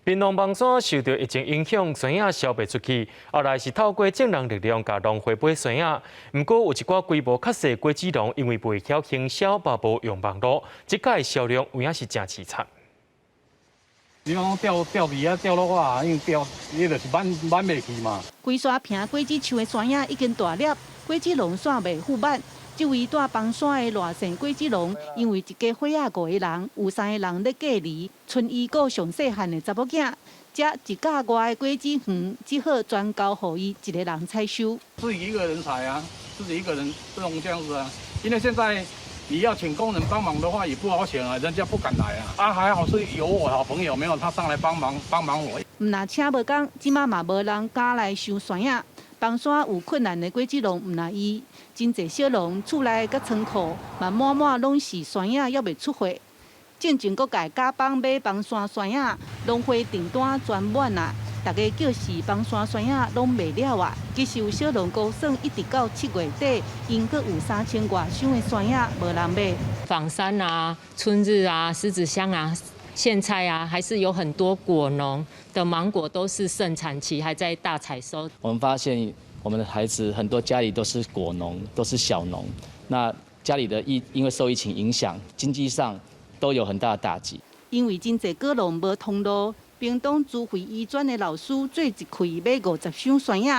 槟榔帮山受到疫情影响，酸影销不出去，后来是透过正人力量甲农回买酸影。不过有一寡规模较细果子农，因为袂晓行销，嘛无用网络，即届销量有影是真凄惨。你讲钓鱼啊，钓落哇，因为钓，伊就是挽袂去嘛。规山坪果子树的山影已经大粒，果子农线袂复挽。这位住房山的赖姓果子农，因为一家伙仔5个人，有3个人咧隔离，剩伊个上细汉的查某囝，这一架外的果子园只好专交予伊一个人采收。自己一个人采啊，自己一个人不能这样子啊，因为现在你要请工人帮忙的话也不好请啊，人家不敢来啊。啊，还好是有我好朋友，没有他上来帮忙我。若请无工，即马嘛无人敢来收山影。房山有困难的果子农，毋若伊，真侪小农厝内甲仓库嘛满满拢是山影，还袂出货。正前阁家加帮买房山山影，农会订单全满啊！大家叫是房山山影拢卖了啊！其实有小农估算一直到7月底，因阁有3000多箱的山影无人买。房山啊、春日啊、狮子乡啊。现在啊，还是有很多果农的芒果都是盛产期，还在大采收。我们发现我们的孩子很多家里都是果农，都是小农，那家里的因为受疫情影响，经济上都有很大的打击。因为真侪果农无通路，屏东资费医专的老师做一开买50箱山影，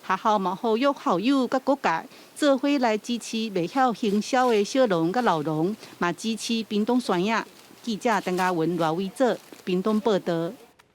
学校嘛呼吁校友甲各界做伙来支持袂晓行销的小农甲老农，嘛支持屏东山影。记者邓家文、赖伟做屏东报道。